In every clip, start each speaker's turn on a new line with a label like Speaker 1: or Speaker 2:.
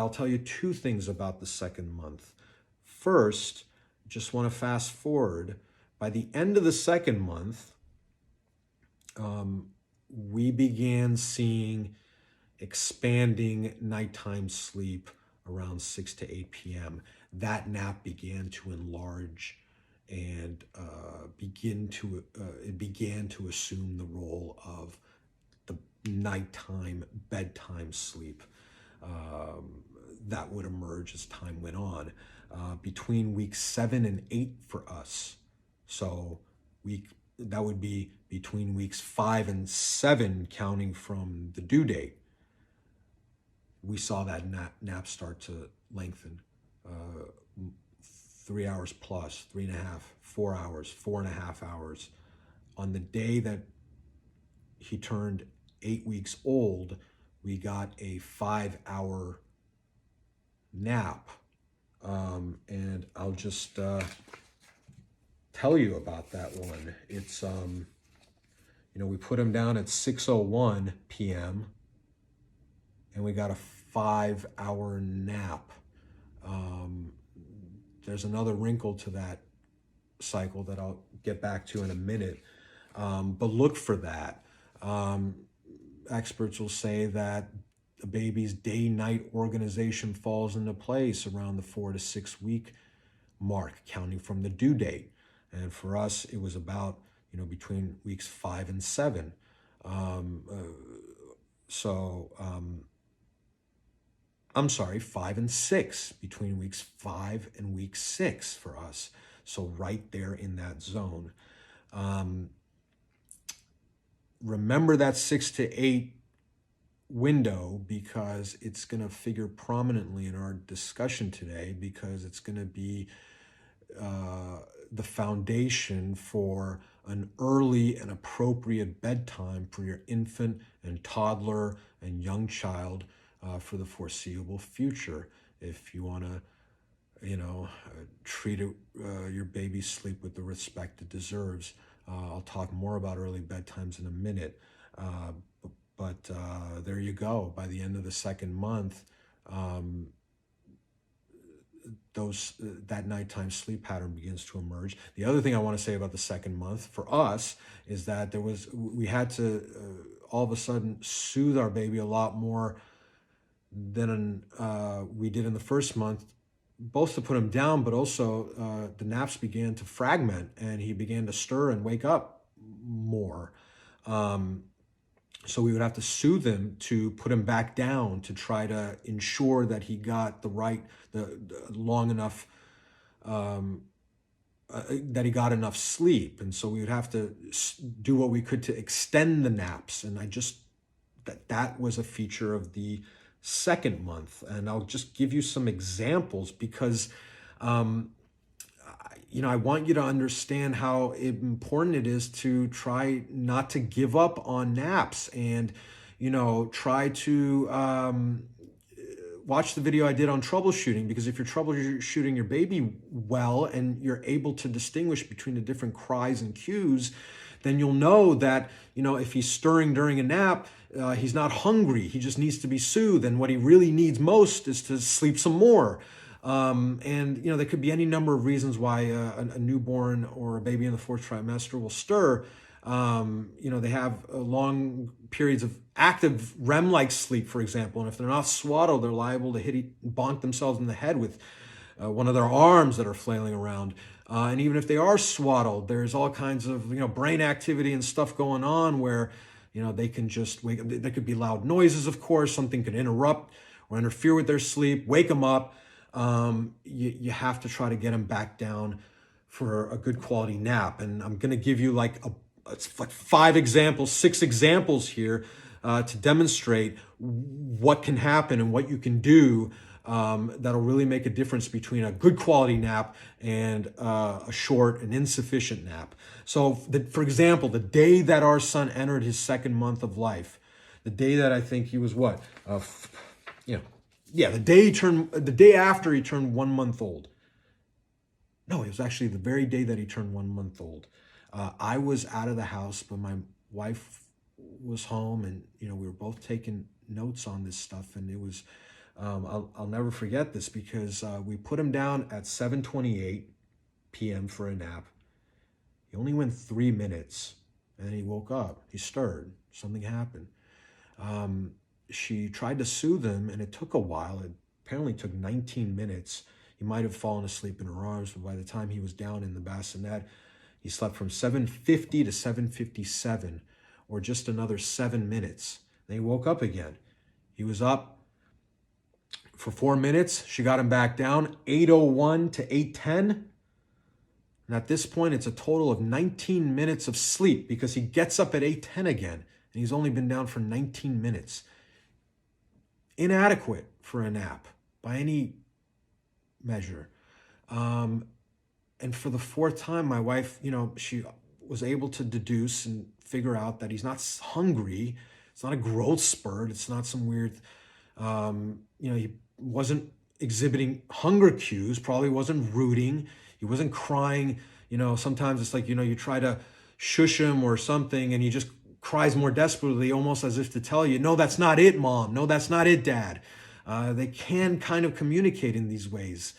Speaker 1: I'll tell you two things about the second month. First, just want to fast forward. By the end of the second month, we began seeing expanding nighttime sleep around 6 to 8 p.m. That nap began to enlarge and it began to assume the role of the nighttime bedtime sleep that would emerge as time went on. Between week 7 and 8 for us, so that would be between weeks 5 and 7, counting from the due date, we saw that nap start to lengthen. 3 hours plus, 3.5, 4 hours, 4.5 hours. On the day that he turned 8 weeks old, we got a 5-hour nap. And I'll just tell you about that one. It's, we put him down at 6:01 p.m. and we got a 5-hour nap. There's another wrinkle to that cycle that I'll get back to in a minute. But look for that. Experts will say that the baby's day-night organization falls into place around the 4 to 6 week mark, counting from the due date. And for us, it was about, between weeks 5 and 7. I'm sorry, 5 and 6, between weeks 5 and week 6 for us. So right there in that zone. Remember that 6 to 8 window, because it's going to figure prominently in our discussion today, because it's going to be the foundation for an early and appropriate bedtime for your infant and toddler and young child for the foreseeable future. If you want to, treat your baby's sleep with the respect it deserves. I'll talk more about early bedtimes in a minute. But there you go. By the end of the second month, that nighttime sleep pattern begins to emerge. The other thing I want to say about the second month for us is that we had to all of a sudden soothe our baby a lot more than we did in the first month, both to put him down, but also the naps began to fragment and he began to stir and wake up more. So we would have to soothe him to put him back down to try to ensure that he got the long enough, that he got enough sleep. And so we would have to do what we could to extend the naps. And that was a feature of the second month. And I'll just give you some examples because, I want you to understand how important it is to try not to give up on naps and, try to watch the video I did on troubleshooting, because if you're troubleshooting your baby well and you're able to distinguish between the different cries and cues, then you'll know that, if he's stirring during a nap, he's not hungry. He just needs to be soothed. And what he really needs most is to sleep some more. There could be any number of reasons why a newborn or a baby in the fourth trimester will stir. They have long periods of active REM-like sleep, for example. And if they're not swaddled, they're liable to bonk themselves in the head with one of their arms that are flailing around. And even if they are swaddled, there's all kinds of, brain activity and stuff going on where, they can just wake up. There could be loud noises, of course. Something could interrupt or interfere with their sleep, wake them up. You have to try to get them back down for a good quality nap. And I'm going to give you it's 6 examples here to demonstrate what can happen and what you can do that'll really make a difference between a good quality nap and a short and insufficient nap. So, for example, the day that our son entered his second month of life, the day that I think he was the day after he turned 1 month old. No, it was actually the very day that he turned 1 month old. I was out of the house, but my wife was home, and we were both taking notes on this stuff, and it was I'll never forget this because we put him down at 7:28 p.m. for a nap. He only went 3 minutes, and then he woke up. He stirred. Something happened. Um, she tried to soothe him, and it took a while. It apparently took 19 minutes. He might have fallen asleep in her arms, but by the time he was down in the bassinet, he slept from 7:50 to 7:57, or just another 7 minutes. Then he woke up again. He was up for 4 minutes. She got him back down, 8:01 to 8:10. And at this point, it's a total of 19 minutes of sleep because he gets up at 8:10 again, and he's only been down for 19 minutes. Inadequate for a nap by any measure. And for the fourth time, my wife, she was able to deduce and figure out that he's not hungry. It's not a growth spurt. It's not some weird, he wasn't exhibiting hunger cues, probably wasn't rooting. He wasn't crying. Sometimes it's like, you try to shush him or something and he just cries more desperately, almost as if to tell you, no, that's not it, Mom. No, that's not it, Dad. They can kind of communicate in these ways.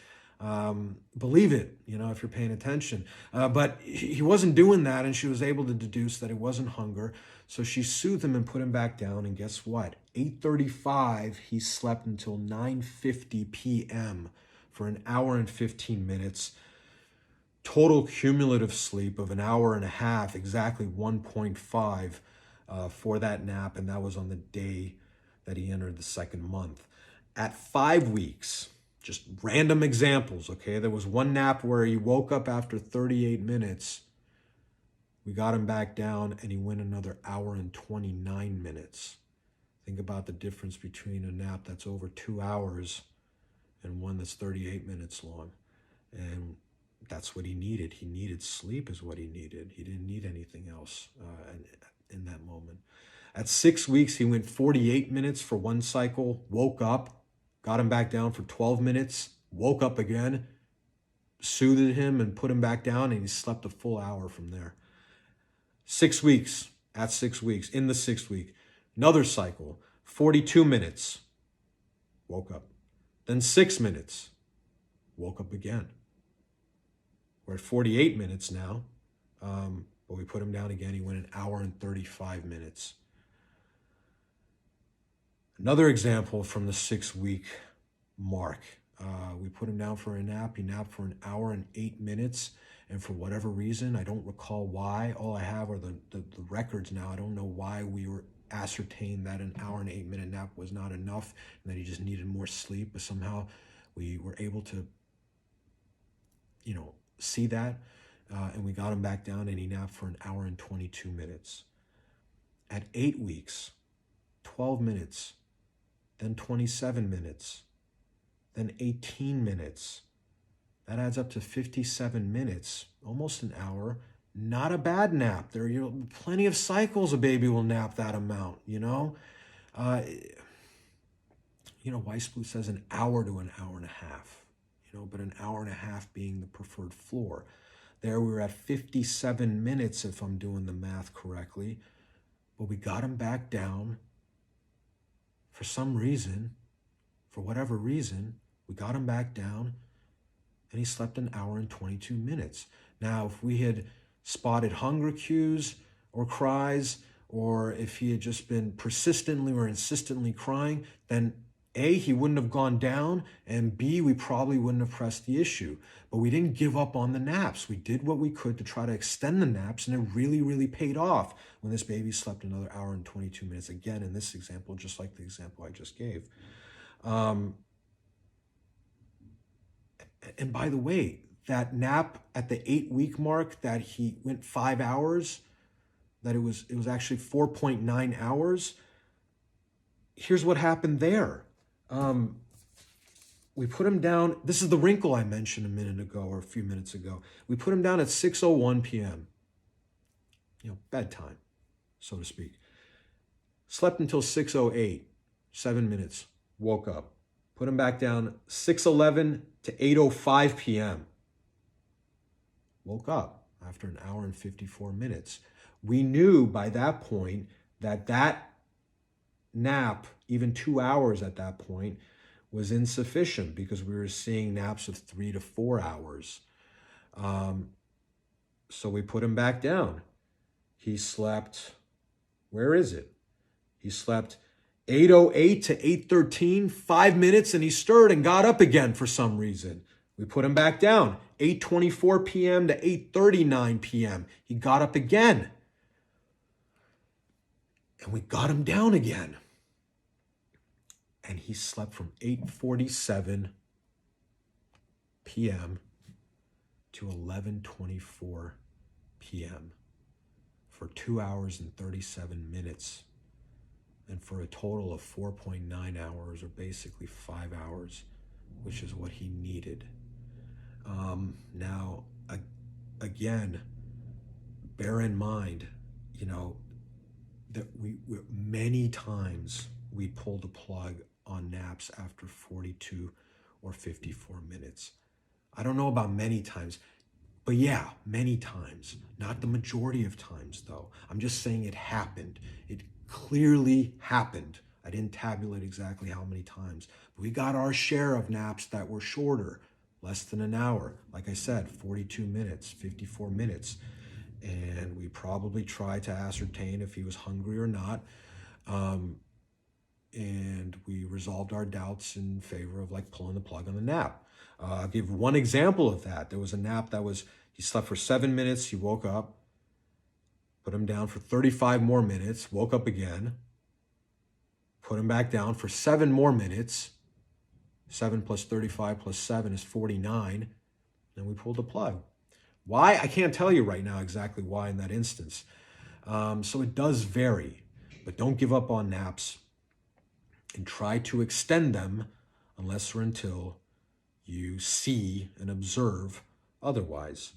Speaker 1: Believe it, if you're paying attention. But he wasn't doing that, and she was able to deduce that it wasn't hunger. So she soothed him and put him back down, and guess what? 8:35, he slept until 9:50 p.m. for an hour and 15 minutes. Total cumulative sleep of an hour and a half, exactly 1.5 for that nap, and that was on the day that he entered the second month. At 5 weeks, just random examples, okay? There was one nap where he woke up after 38 minutes. We got him back down, and he went another hour and 29 minutes. Think about the difference between a nap that's over 2 hours and one that's 38 minutes long. And that's what he needed. He needed sleep is what he needed. He didn't need anything else in that moment. At 6 weeks, he went 48 minutes for one cycle, woke up, got him back down for 12 minutes, woke up again, soothed him and put him back down, and he slept a full hour from there. 6 weeks, at 6 weeks, in the 6th week, another cycle, 42 minutes, woke up. Then 6 minutes, woke up again. We're at 48 minutes now, but we put him down again. He went an hour and 35 minutes. Another example from the 6-week mark. We put him down for a nap. He napped for an hour and 8 minutes. And for whatever reason, I don't recall why. All I have are the records now. I don't know why we were ascertained that an hour and 8 minute nap was not enough and that he just needed more sleep. But somehow we were able to, see that. And we got him back down, and he napped for an hour and 22 minutes. At 8 weeks, 12 minutes, then 27 minutes, then 18 minutes. That adds up to 57 minutes, almost an hour. Not a bad nap. There are plenty of cycles a baby will nap that amount, Weissblue says an hour to an hour and a half, but an hour and a half being the preferred floor. There we were at 57 minutes, if I'm doing the math correctly. But we got him back down for some reason, for whatever reason, we got him back down, and he slept an hour and 22 minutes. Now, if we had spotted hunger cues or cries, or if he had just been persistently or insistently crying, then A, he wouldn't have gone down, and B, we probably wouldn't have pressed the issue. But we didn't give up on the naps. We did what we could to try to extend the naps, and it really, really paid off when this baby slept another hour and 22 minutes, again, in this example, just like the example I just gave. And by the way, that nap at the 8-week mark that he went 5 hours, that it was actually 4.9 hours. Here's what happened there. We put him down. This is the wrinkle I mentioned a minute ago or a few minutes ago. We put him down at 6:01 p.m. Bedtime, so to speak. Slept until 6:08, 7 minutes, woke up. Put him back down 6:11 to 8:05 p.m. Woke up after an hour and 54 minutes. We knew by that point that nap, even 2 hours at that point, was insufficient because we were seeing naps of 3 to 4 hours. Um, so we put him back down. He slept, where is it? He slept 8:08 to 8:13, 5 minutes, and he stirred and got up again for some reason. We put him back down. 8:24 p.m. to 8:39 p.m. He got up again. And we got him down again. And he slept from 8:47 p.m. to 11:24 p.m. for 2 hours and 37 minutes. And for a total of 4.9 hours, or basically 5 hours, which is what he needed. Now, again, bear in mind, that we many times we pulled the plug on naps after 42 or 54 minutes. I don't know about many times, but yeah, many times. Not the majority of times, though. I'm just saying it happened. It clearly happened. I didn't tabulate exactly how many times. But we got our share of naps that were shorter, less than an hour. Like I said, 42 minutes, 54 minutes. And we probably tried to ascertain if he was hungry or not. And we resolved our doubts in favor of pulling the plug on the nap. I'll give one example of that. There was a nap he slept for 7 minutes, he woke up, put him down for 35 more minutes, woke up again, put him back down for 7 more minutes. 7 plus 35 plus 7 is 49. And we pulled the plug. Why? I can't tell you right now exactly why in that instance. So it does vary. But don't give up on naps and try to extend them unless or until you see and observe otherwise.